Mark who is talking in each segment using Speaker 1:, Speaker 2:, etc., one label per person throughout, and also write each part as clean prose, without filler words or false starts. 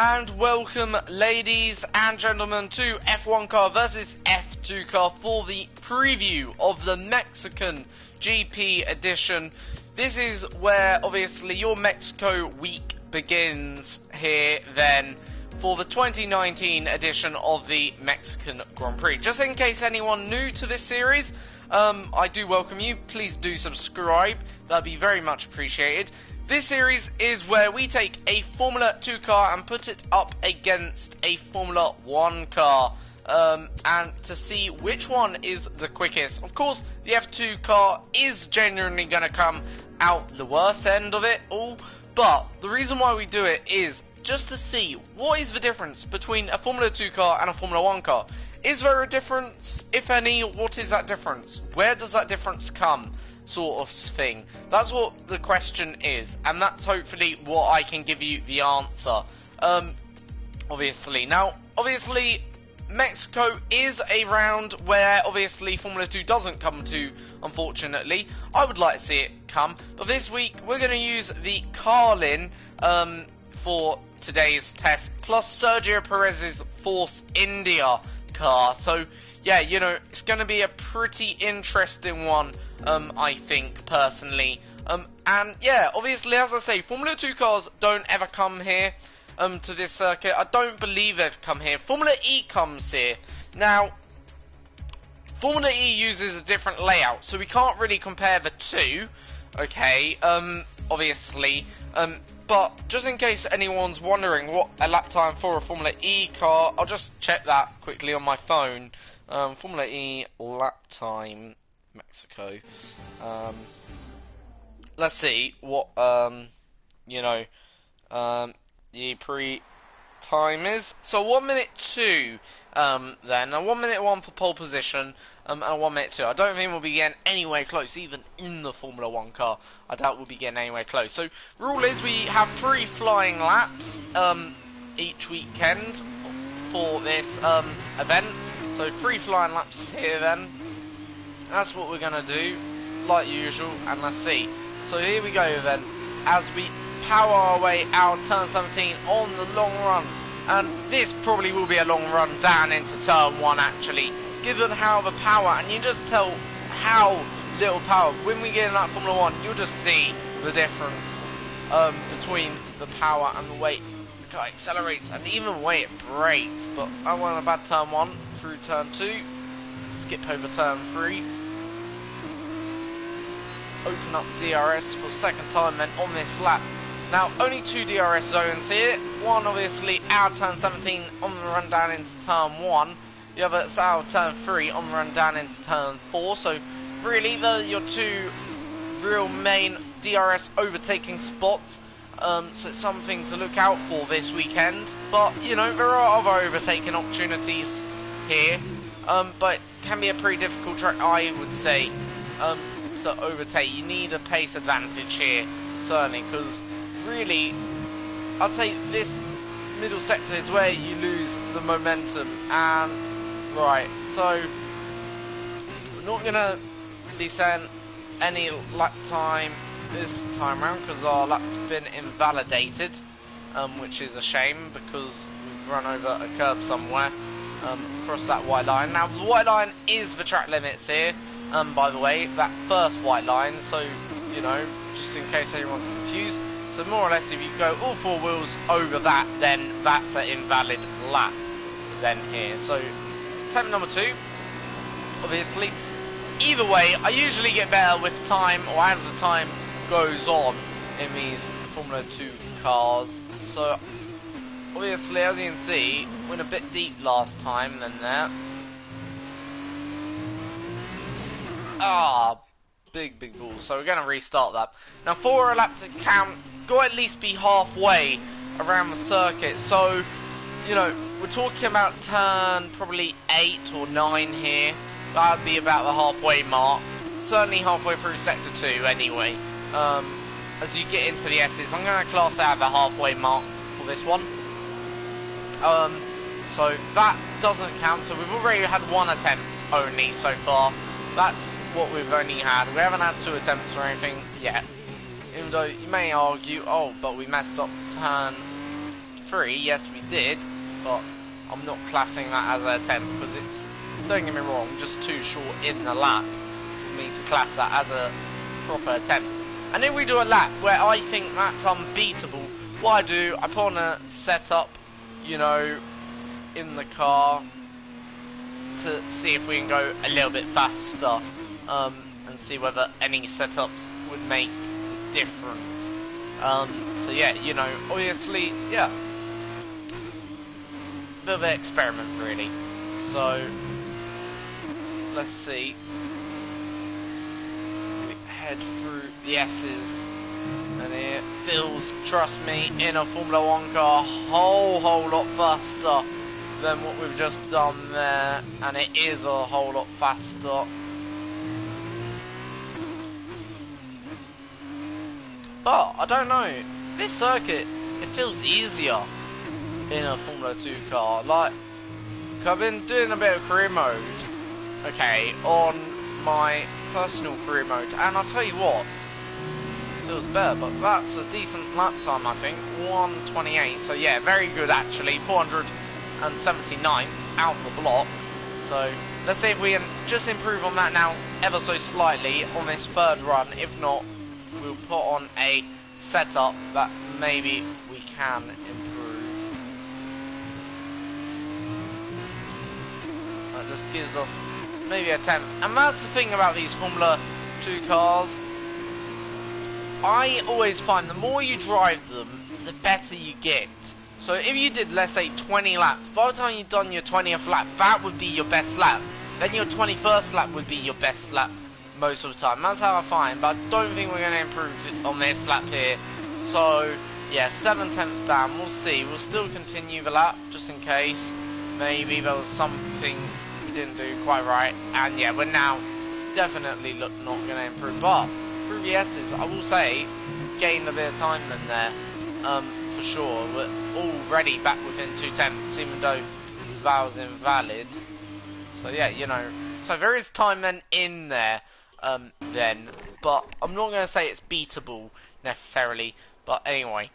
Speaker 1: And welcome, ladies and gentlemen, to F1 car versus F2 car for the preview of the Mexican GP edition. This is where obviously your Mexico week begins here then for the 2019 edition of the Mexican Grand Prix. Just in case anyone new to this series, I do welcome you. Please do subscribe. That'd be very much appreciated. This series is where we take a Formula 2 car and put it up against a Formula 1 car and to see which one is the quickest. Of course, the F2 car is genuinely going to come out the worst end of it all, but the reason why we do it is just to see what is the difference between a Formula 2 car and a Formula 1 car. Is there a difference? If any, what is that difference? Where does that difference come? Sort of thing. That's what the question is, and that's hopefully what I can give you the answer. Obviously, Mexico is a round where obviously Formula 2 doesn't come to, unfortunately. I would like to see it come, but this week we're going to use the Carlin for today's test, plus Sergio Perez's Force India car. So yeah, you know, it's going to be a pretty interesting one, I think, personally. And yeah, obviously, as I say, Formula 2 cars don't ever come here, to this circuit. I don't believe they've come here. Formula E comes here. Now, Formula E uses a different layout, so we can't really compare the two, okay, obviously. But just in case anyone's wondering what a lap time for a Formula E car, I'll just check that quickly on my phone. Formula E lap time, Mexico. Let's see what, the pre-time is. So 1 minute 2, then, a 1 minute 1 for pole position, and a 1 minute 2. I don't think we'll be getting anywhere close, even in the Formula 1 car. I doubt we'll be getting anywhere close. So, rule is we have 3 flying laps, each weekend for this, event. So 3 flying laps here then. That's what we're going to do, like usual, and let's see. So here we go then, as we power our way out turn 17 on the long run. And this probably will be a long run down into turn 1 actually, given how the power, and you just tell how little power. When we get in that Formula 1, you'll just see the difference between the power and the way the car accelerates, and even the way it brakes. But I want a bad turn 1. Through turn 2, skip over turn 3, open up DRS for the second time then on this lap. Now only 2 DRS zones here, one obviously out of turn 17 on the run down into turn 1, the other is out of turn 3 on the run down into turn 4, so really they're your 2 real main DRS overtaking spots. So it's something to look out for this weekend, but you know, there are other overtaking opportunities here, but it can be a pretty difficult track, I would say, to overtake. You need a pace advantage here, certainly, because really, I'd say this middle sector is where you lose the momentum. And right, so we're not gonna be saying any lap time this time around because our lap's been invalidated, which is a shame because we've run over a curb somewhere. Across that white line. Now the white line is the track limits here, by the way, that first white line, so you know, just in case anyone's confused. So more or less if you go all 4 wheels over that, then that's an invalid lap then here. So attempt number 2, obviously. Either way, I usually get better with time, or as the time goes on in these Formula 2 cars. So obviously, as you can see, went a bit deep last time than that. Big ball. So we're going to restart that. Now for a lap to count, go at least be halfway around the circuit. So, you know, we're talking about turn probably 8 or 9 here. That would be about the halfway mark. Certainly halfway through sector 2 anyway. As you get into the S's, I'm going to class out the halfway mark for this one. So that doesn't count, so we've already had 1 attempt only so far. That's what we've only had. We haven't had 2 attempts or anything yet. Even though you may argue, oh, but we messed up turn 1:23. Yes, we did, but I'm not classing that as an attempt because it's, don't get me wrong, just too short in the lap for me to class that as a proper attempt. And if we do a lap where I think that's unbeatable, what I do, I put on a setup, you know, in the car to see if we can go a little bit faster, and see whether any setups would make a difference. So yeah, you know, obviously, yeah, bit of an experiment really. So let's see. We head through the S's, and it feels, trust me, in a Formula 1 car, a whole lot faster than what we've just done there, and it is a whole lot faster. But I don't know, this circuit, it feels easier in a Formula 2 car. Like, I've been doing a bit of career mode, okay, on my personal career mode, and I'll tell you what, it feels better. But that's a decent lap time, I think, 1:28. So yeah, very good actually, 479 out the block. So let's see if we can just improve on that now ever so slightly on this third run. If not, we'll put on a setup that maybe we can improve. That just gives us maybe a 10th. And that's the thing about these Formula 2 cars. I always find the more you drive them, the better you get. So if you did, let's say, 20 laps, by the time you've done your 20th lap, that would be your best lap. Then your 21st lap would be your best lap most of the time. That's how I find, but I don't think we're going to improve it on this lap here. So yeah, 7 tenths down, we'll see. We'll still continue the lap just in case maybe there was something we didn't do quite right. And yeah, we're now definitely not going to improve, but through the S's, I will say, gained a bit of time in there, for sure. We're already back within 2 tenths, even though that was invalid. So yeah, you know, so there is time then in there, but I'm not going to say it's beatable necessarily. But anyway,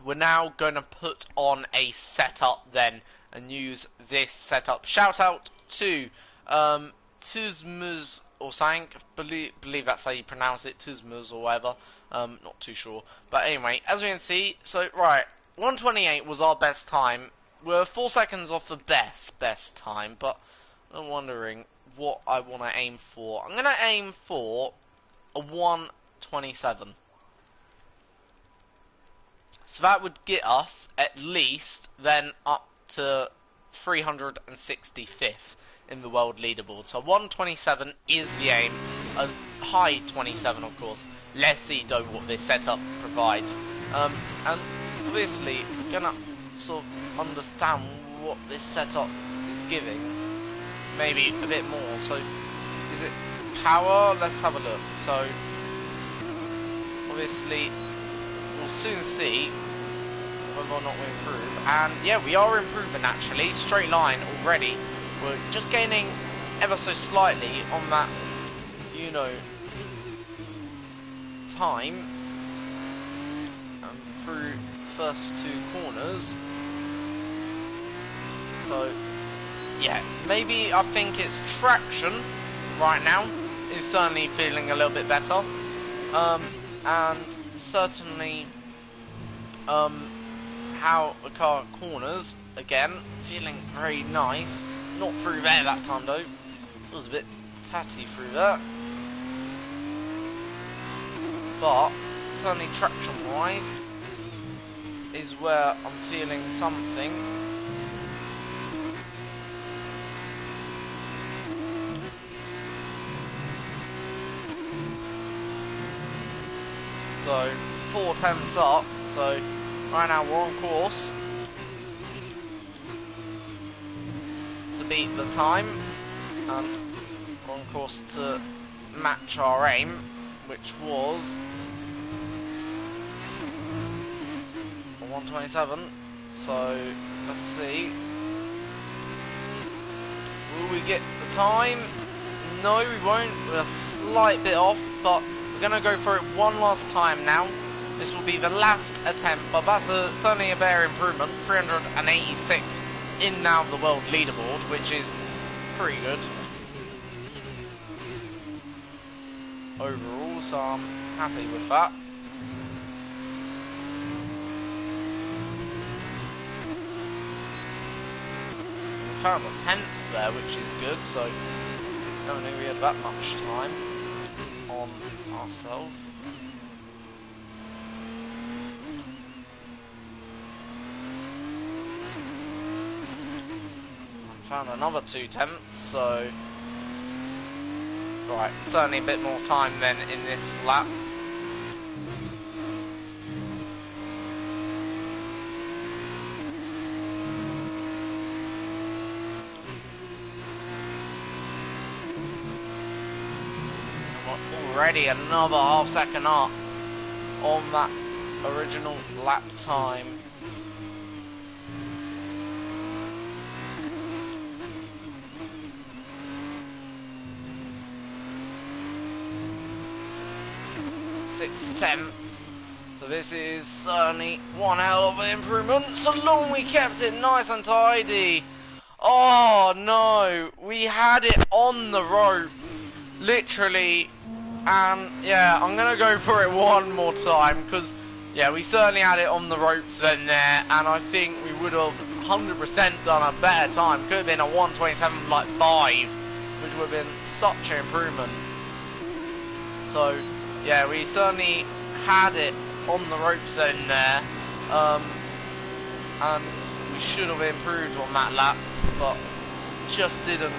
Speaker 1: we're now going to put on a setup then and use this setup. Shout out to Tuzmuz or something, believe that's how you pronounce it, Tuzmuz or whatever, not too sure. But anyway, as we can see, so right, 1:28 was our best time. We're 4 seconds off the best time, but I'm wondering what I want to aim for. I'm going to aim for a 1:27. So that would get us at least then up to 365th in the world leaderboard. So 1:27 is the aim. A high 27, of course. Let's see though what this setup provides. And obviously, we're gonna sort of understand what this setup is giving. Maybe a bit more. So is it power? Let's have a look. So obviously, we'll soon see whether or not we improve. And yeah, we are improving actually. Straight line already. We're just gaining ever so slightly on that, you know, time. And through first 2 corners. So yeah, maybe I think it's traction right now is certainly feeling a little bit better. And certainly how the car corners, again, feeling very nice. Not through there that time though. It was a bit tatty through that. But certainly traction wise is where I'm feeling something. So 4 tenths up. So right now we're on course to beat the time, and we're on course to match our aim, which was 1:27. So let's see, will we get the time? No, we won't. We're a slight bit off, but we're gonna go for it one last time now This will be the last attempt, but that's certainly a bare improvement. 386 in now the world leaderboard, which is pretty good overall, so I'm happy with that. We found a 10th there, which is good, so I don't think we had that much time on ourselves. Found another 2 tenths, so right, certainly a bit more time then in this lap. Already another half-second up on that original lap time. Tenths. So this is certainly one hell of an improvement. So long we kept it nice and tidy. Oh no, we had it on the rope, literally. And yeah, I'm gonna go for it one more time because yeah, we certainly had it on the ropes then there, and I think we would have 100% done a better time. Could have been a 1:27 like 5, which would have been such an improvement. So yeah, we certainly had it on the ropes in there, and we should have improved on that lap, but just didn't.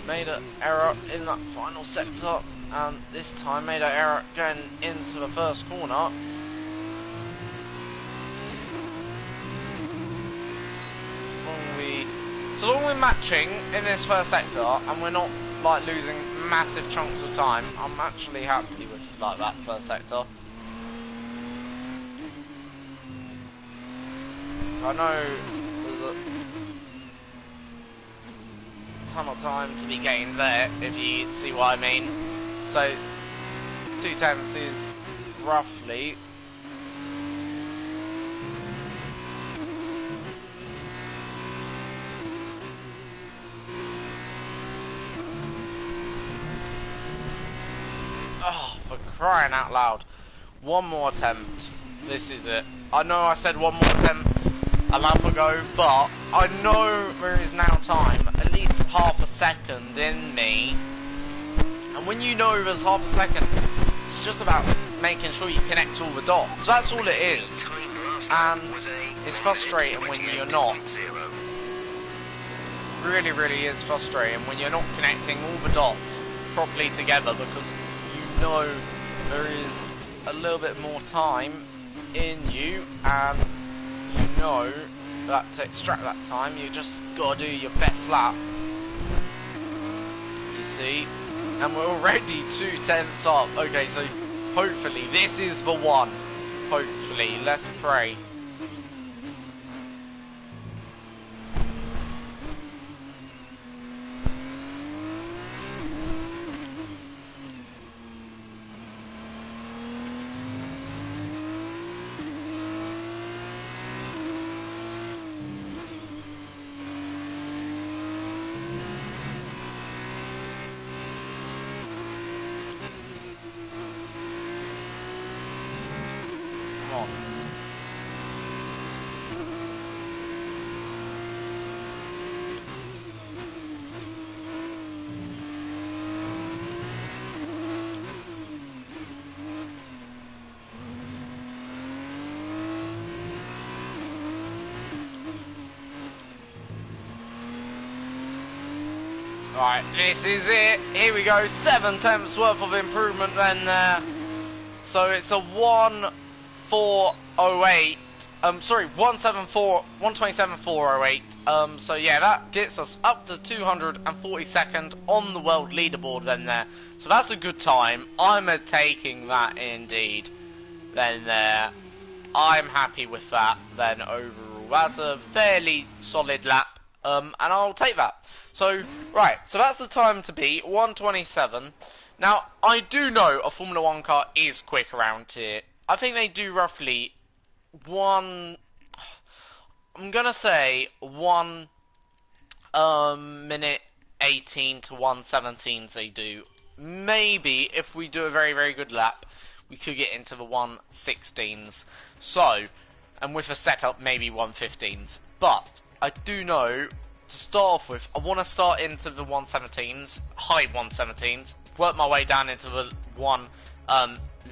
Speaker 1: Made an error in that final sector, and this time made an error going into the first corner. So long we're matching in this first sector, and we're not like losing massive chunks of time, I'm actually happy with like that first sector. I know there's a ton of time to be gained there, if you see what I mean. So 2 tenths is roughly crying out loud. One more attempt. This is it. I know I said one more attempt a lap ago, but I know there is now time, at least half a second in me. And when you know there's half a second, it's just about making sure you connect all the dots. That's all it is. And it's frustrating when you're not. Really, really is frustrating when you're not connecting all the dots properly together, because you know there is a little bit more time in you, and you know that to extract that time you just gotta do your best lap, you see. And we're already 2 tenths up. Okay, so hopefully this is the one. Hopefully, let's pray. Right, this is it. Here we go. 7 tenths worth of improvement then there. So it's a 1:4:08. Sorry, 1:27:408. So yeah, that gets us up to 242nd on the world leaderboard then there. So that's a good time. I'm taking that indeed. Then there, I'm happy with that. Then overall, that's a fairly solid lap. And I'll take that. So, right, so that's the time to be, 1:27. Now, I do know a Formula 1 car is quick around here, I think they do roughly one. I'm gonna say 1 minute 18 to 1:17 they do. Maybe if we do a very, very good lap, we could get into the 1:16s. So, and with a setup, maybe 1:15s. But I do know, to start off with, I want to start into the 1:17s, high 1:17s, work my way down into the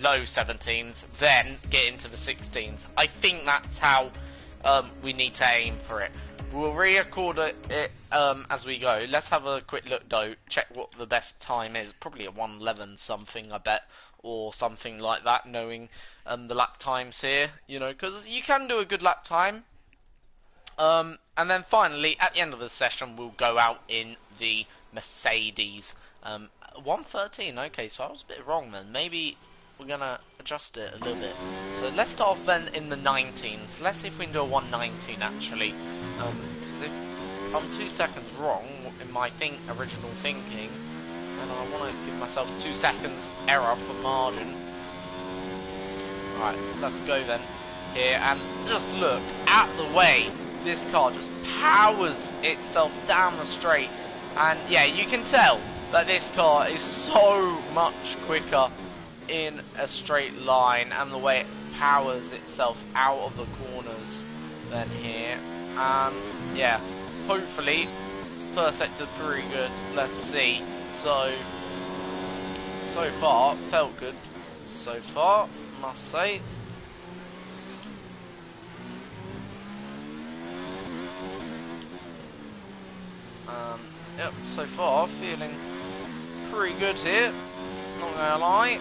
Speaker 1: low 17s, then get into the 16s. I think that's how we need to aim for it. We'll re-record it as we go. Let's have a quick look though, check what the best time is. Probably at 1:11 something, I bet, or something like that, knowing the lap times here, you know, because you can do a good lap time. And then finally, at the end of the session, we'll go out in the Mercedes. 1:13, okay, so I was a bit wrong then. Maybe we're gonna adjust it a little bit. So let's start off then in the 19s. Let's see if we can do a 1:19 actually. Because if I'm 2 seconds wrong in my original thinking, then I want to give myself 2 seconds error for margin. Right, let's go then here, and just look at the way this car just powers itself down the straight. And yeah, you can tell that this car is so much quicker in a straight line, and the way it powers itself out of the corners than here. And yeah, hopefully first sector pretty good. Let's see. So far felt good so far, must say. Yep, so far feeling pretty good here, not gonna lie.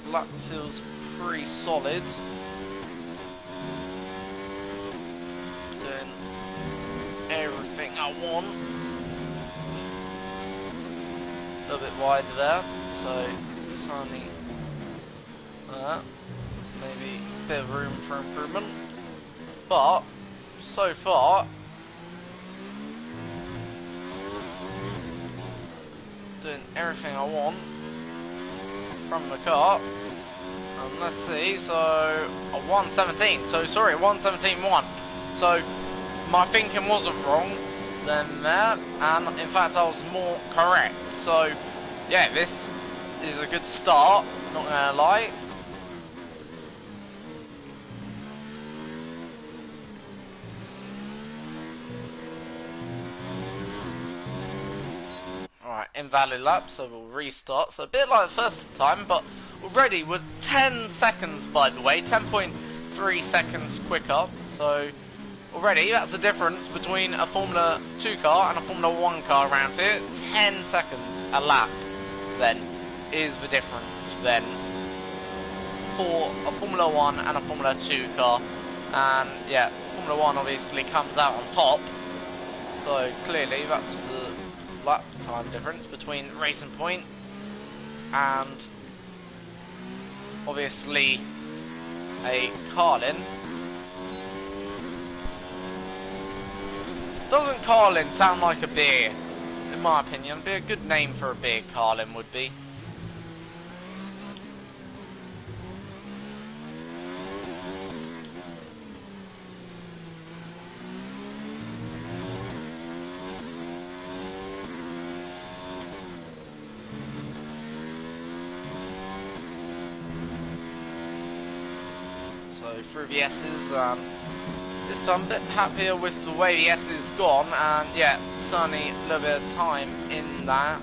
Speaker 1: Lap feels pretty solid. Doing everything I want. A little bit wide there, so tiny. Maybe a bit of room for improvement. But so far, doing everything I want from the car. And let's see, so a 1:17, so sorry, 1:17.1. So my thinking wasn't wrong then there, and in fact I was more correct. So yeah, this is a good start, not gonna lie. Alright, invalid lap, so we'll restart. So a bit like the first time, but already we're 10 seconds, by the way, 10.3 seconds quicker. So already that's the difference between a Formula 2 car and a Formula 1 car around here. 10 seconds a lap then is the difference then for a Formula 1 and a Formula 2 car. And yeah, Formula 1 obviously comes out on top, so clearly that's the lap time difference between Racing Point and obviously a Carlin. Doesn't Carlin sound like a beer? In my opinion, be a good name for a beer, Carlin would be. Through the S's, this time a bit happier with the way the S has gone, and yeah, certainly a little bit of time in that.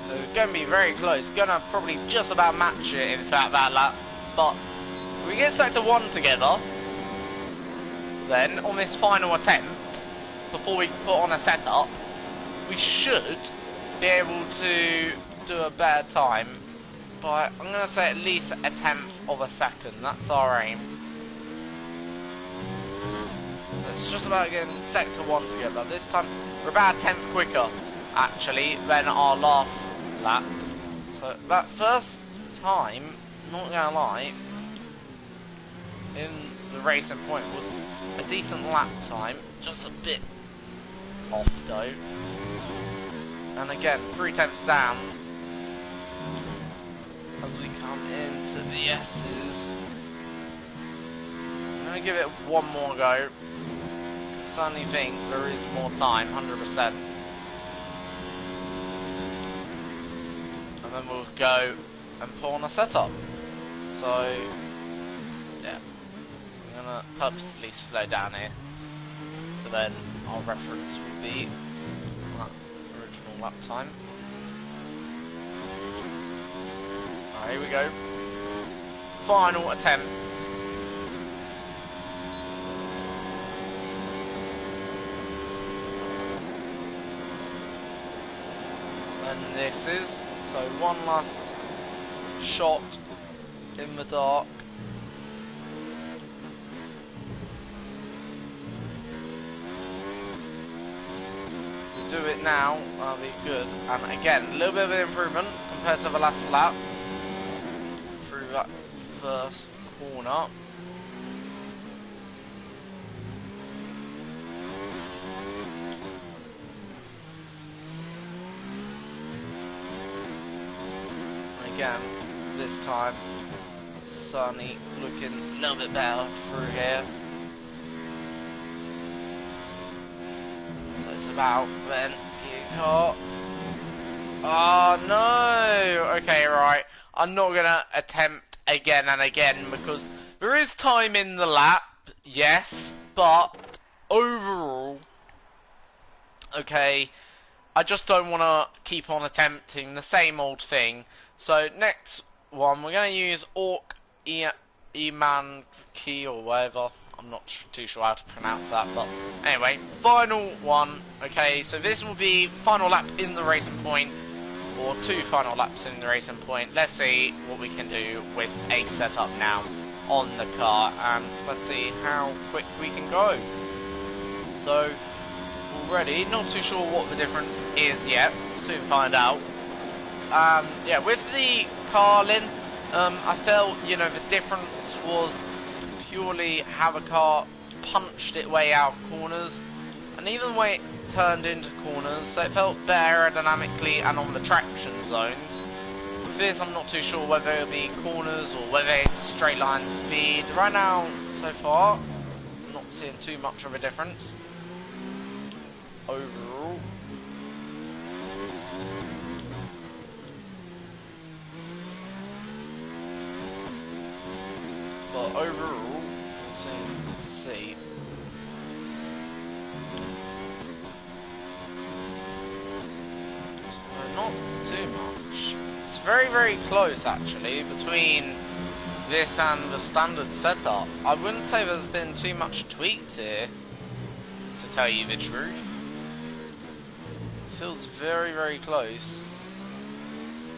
Speaker 1: So it's going to be very close, going to probably just about match it in fact that lap, but if we get sector 1 together, then on this final attempt, before we put on a setup, we should be able to do a better time by, I'm going to say, at least a tenth of a second. That's our aim. It's just about getting sector 1 together. This time we're about a tenth quicker actually than our last lap. So that first time, not going to lie, in the Racing Point was a decent lap time, just a bit off though. And again, 3 tenths down as we come into the S's. I'm going to give it one more go. I certainly think there is more time, 100%. And then we'll go and pull on a setup. So, yeah. I'm going to purposely slow down here. So then our reference will be that original lap time. Alright, here we go. Final attempt. And this is, so one last shot in the dark. Do it now, that'll be good. And again, a little bit of an improvement compared to the last lap through that first corner. And again, this time, Sunny looking a little bit better through here. About then car. Oh no! Okay, right. I'm not gonna attempt again and again because there is time in the lap, yes, but overall, okay, I just don't want to keep on attempting the same old thing. So next one, we're gonna use Orc Eman Key or whatever. I'm not too sure how to pronounce that, but anyway, final one. Okay, so this will be final lap in the Racing Point, or 2 final laps in the Racing Point. Let's see what we can do with a setup now on the car, and let's see how quick we can go. So, already, not too sure what the difference is yet. We'll soon find out. Yeah, with the Carlin, I felt, you know, the difference was purely how the car punched its way out of corners, and even the way it turned into corners, so it felt better aerodynamically and on the traction zones. With this, I'm not too sure whether it'll be corners or whether it's straight line speed. Right now, so far, I'm not seeing too much of a difference overall. But overall, let's see. So not too much. It's very, very close actually between this and the standard setup. I wouldn't say there's been too much tweaked here, to tell you the truth. It feels very, very close.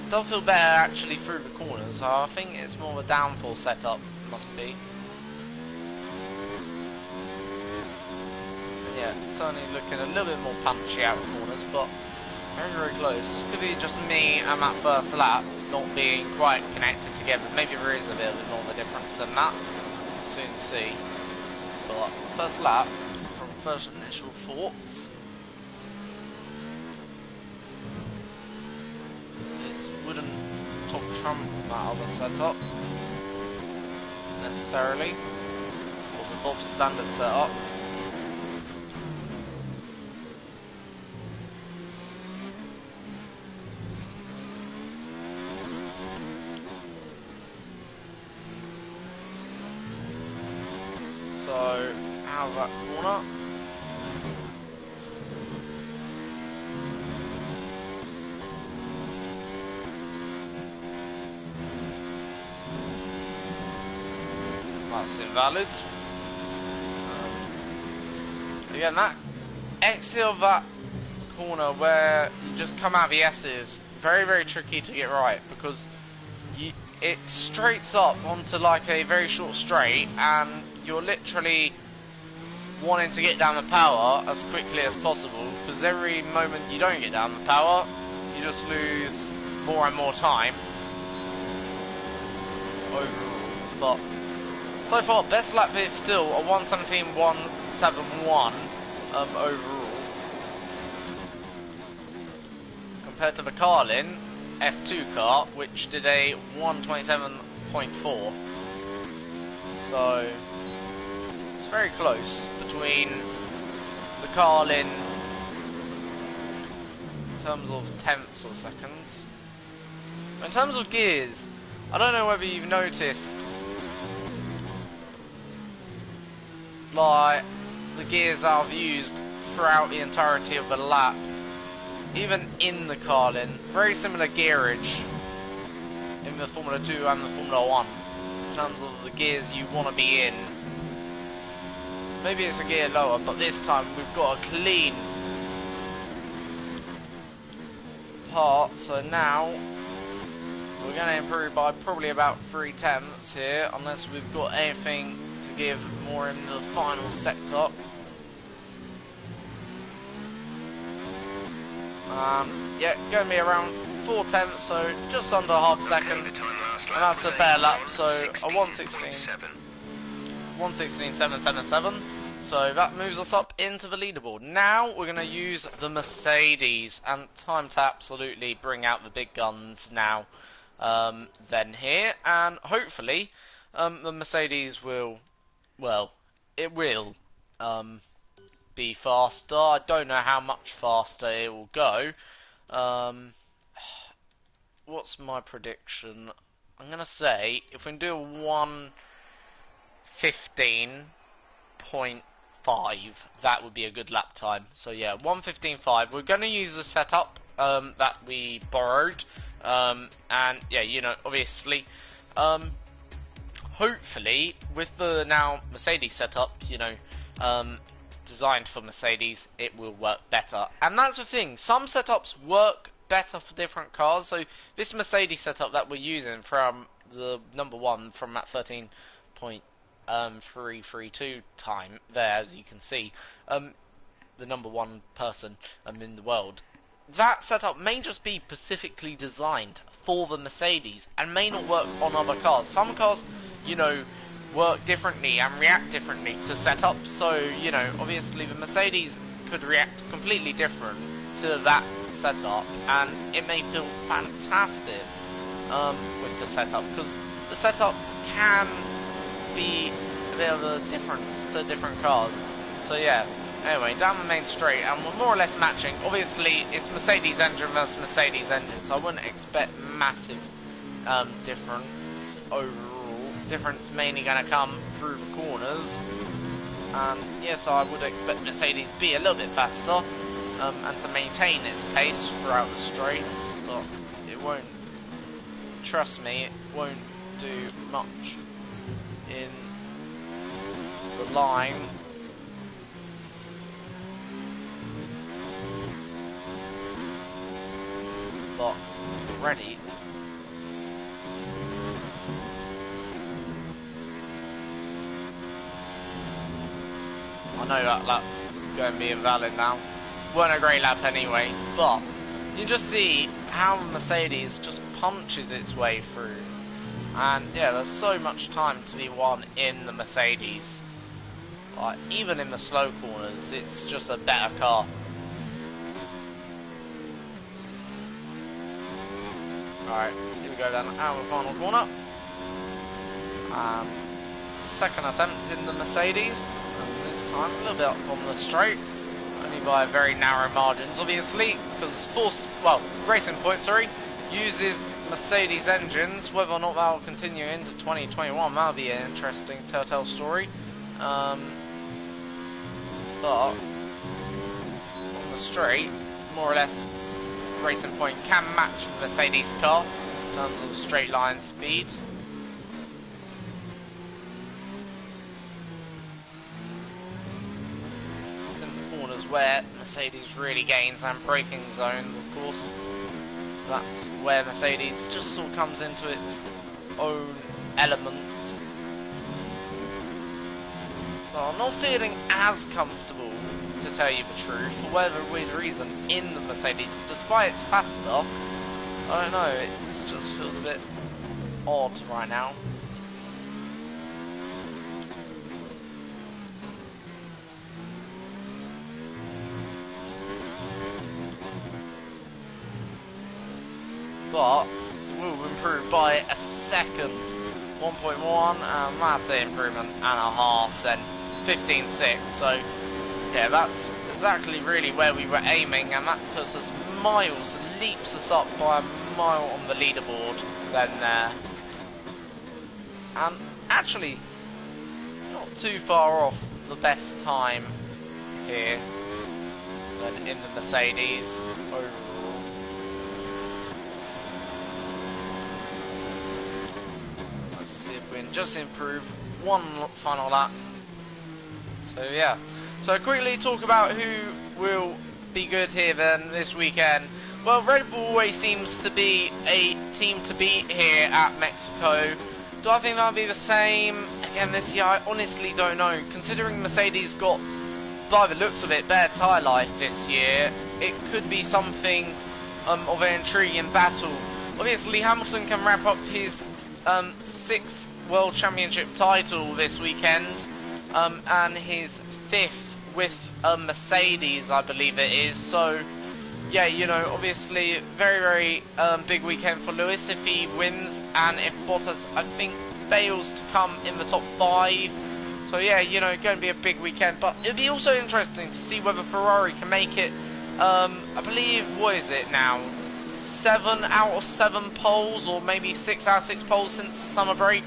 Speaker 1: It does feel better actually through the corners, so I think it's more of a downforce setup. Must be. Yeah, certainly looking a little bit more punchy out of corners, but very, very close. Could be just me and that first lap not being quite connected together. Maybe there is a bit more of a difference than that. We'll soon see. But first lap, from first initial thoughts, this wouldn't top trump that other setup necessarily, or the Bob standard setup. So, how's that corner? That's invalid. Again, that exit of that corner where you just come out of the S is very, very tricky to get right, because it straights up onto like a very short straight, and you're literally wanting to get down the power as quickly as possible, because every moment you don't get down the power, you just lose more and more time overall. But So far, best lap is still a 1:17.171 overall. Compared to the Carlin F2 car, which did a 1:27.4. So it's very close between the Carlin in terms of tenths or seconds. In terms of gears, I don't know whether you've noticed, like, the gears I've used throughout the entirety of the lap, even in the Carlin, very similar gearage in the Formula 2 and the Formula 1, in terms of the gears you want to be in. Maybe it's a gear lower, but this time we've got a clean part, so now we're going to improve by probably about 0.3 here, unless we've got anything to give more in the final sector. Yeah, going to be around 0.4, so just under half a second, and that's a fair lap, so a 1:16.777, so that moves us up into the leaderboard. Now we're going to use the Mercedes, and time to absolutely bring out the big guns now, then here, and hopefully the Mercedes will, well, it will be faster. I don't know how much faster it will go. What's my prediction? I'm gonna say if we can do a 1:15.5, that would be a good lap time. So yeah, 1:15.5. We're gonna use the setup that we borrowed, and yeah, you know, obviously, hopefully with the now Mercedes setup, you know, designed for Mercedes, it will work better. And that's the thing, some setups work better for different cars. So this Mercedes setup that we're using from the number one, from that 13.332 time there, as you can see, the number one person in the world, that setup may just be specifically designed for the Mercedes and may not work on other cars. Some cars, you know, work differently and react differently to setup, so you know, obviously the Mercedes could react completely different to that setup, and it may feel fantastic with the setup, because the setup can be a bit of a difference to different cars. So yeah, anyway, down the main straight, and we're more or less matching. Obviously it's Mercedes engine versus Mercedes engine, so I wouldn't expect massive difference overall. Difference mainly going to come through the corners, and yes, I would expect Mercedes to be a little bit faster and to maintain its pace throughout the straights, but it won't, trust me, it won't do much in the line. But already I know that lap is going to be invalid now. Weren't a great lap anyway, but you just see how Mercedes just punches its way through. And yeah, there's so much time to be won in the Mercedes. Like, even in the slow corners, it's just a better car. Alright, here we go then, out of the final corner. Second attempt in the Mercedes. A little bit up on the straight, only by very narrow margins, obviously, because Racing Point, uses Mercedes engines. Whether or not that will continue into 2021, that'll be an interesting telltale story. But on the straight, more or less, Racing Point can match the Mercedes car in terms of straight line speed. Where Mercedes really gains, and braking zones, of course, that's where Mercedes just sort of comes into its own element. So I'm not feeling as comfortable, to tell you the truth, for whatever weird reason, in the Mercedes, despite it's faster. I don't know, it just feels a bit odd right now. but will improve by a second. 1.1, massive improvement and a half, then 15.6. So yeah, that's exactly really where we were aiming, and that puts us miles, leaps us up by a mile on the leaderboard then there. And actually, not too far off the best time here than in the Mercedes overall. Let's see if we can just improve one final lap. So yeah, so quickly talk about who will be good here then this weekend. Well, Red Bull always seems to be a team to beat here at Mexico. Do I think that'll be the same again this year? I honestly don't know. Considering Mercedes got, by the looks of it, better tyre life this year, it could be something of an intriguing battle. Obviously, Hamilton can wrap up his 6th World Championship title this weekend, and his 5th with Mercedes, I believe it is. So yeah, you know, obviously very big weekend for Lewis if he wins, and if Bottas, I think, fails to come in the top 5. So yeah, you know, going to be a big weekend, but it'll be also interesting to see whether Ferrari can make it. I believe, what is it now, 7 out of 7 poles, or maybe 6 out of 6 poles since the summer break.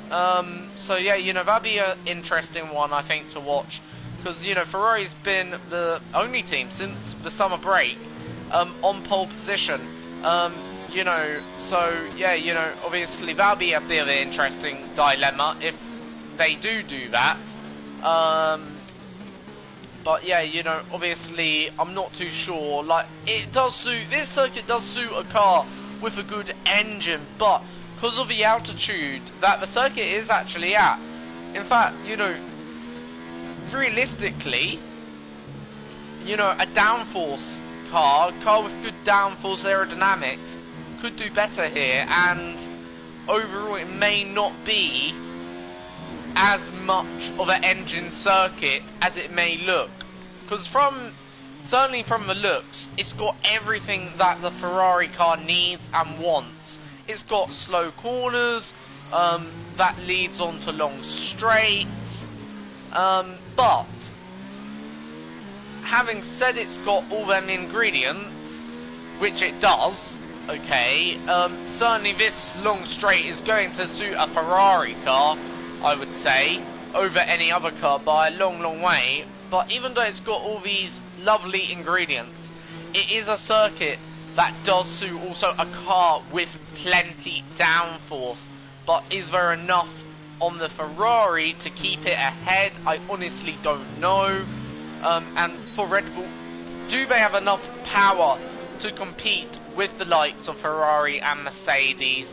Speaker 1: So yeah, you know, that'll be an interesting one, I think, to watch, because, you know, Ferrari's been the only team since the summer break on pole position, you know, so yeah, you know, obviously that'll be a bit of an interesting dilemma if they do that, but yeah, you know, obviously I'm not too sure. Like, it does suit, this circuit does suit a car with a good engine, but because of the altitude that the circuit is actually at, in fact, you know, realistically, you know, a downforce car with good downforce aerodynamics could do better here, and overall it may not be as much of an engine circuit as it may look, because certainly from the looks, it's got everything that the Ferrari car needs and wants. It's got slow corners that leads onto long straights, but having said it's got all them ingredients, which it does, okay, certainly this long straight is going to suit a Ferrari car, I would say, over any other car by a long way. But even though it's got all these lovely ingredients, it is a circuit that does suit also a car with plenty downforce. But is there enough on the Ferrari to keep it ahead? I honestly don't know. And for Red Bull, do they have enough power to compete with the likes of Ferrari and Mercedes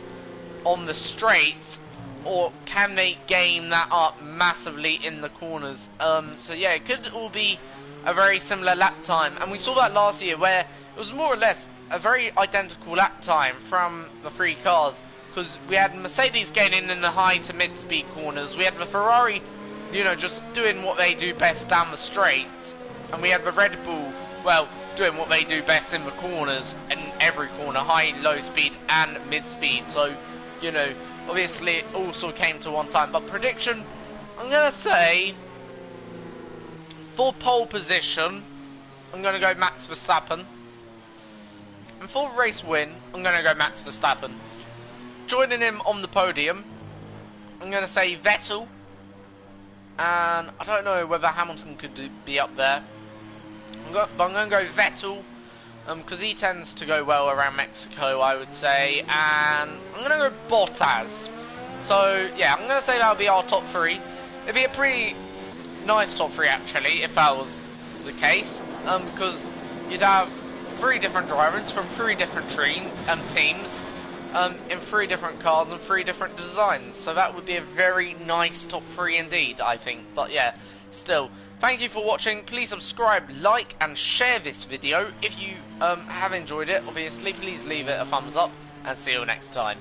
Speaker 1: on the straights, or can they game that up massively in the corners? So yeah, it could all be a very similar lap time, and we saw that last year where it was more or less a very identical lap time from the 3 cars, because we had Mercedes gaining in the high to mid speed corners, we had the Ferrari, you know, just doing what they do best down the straights, and we had the Red Bull, well, doing what they do best in the corners, in every corner, high, low speed and mid speed. So, you know, obviously it also came to one time. But prediction, I'm going to say, for pole position, I'm going to go Max Verstappen. And for race win, I'm going to go Max Verstappen. Joining him on the podium, I'm going to say Vettel. And I don't know whether Hamilton could be up there. But I'm going to go Vettel, because he tends to go well around Mexico, I would say. And I'm going to go Bottas. So, yeah, I'm going to say that'll be our top 3. It'd be a pretty nice top 3, actually, if that was the case. Because you'd have 3 different drivers from 3 different teams. In 3 different cars and 3 different designs. So that would be a very nice top 3 indeed, I think. But yeah, still, thank you for watching. Please subscribe, like and share this video. If you have enjoyed it, obviously, please leave it a thumbs up, and see you next time.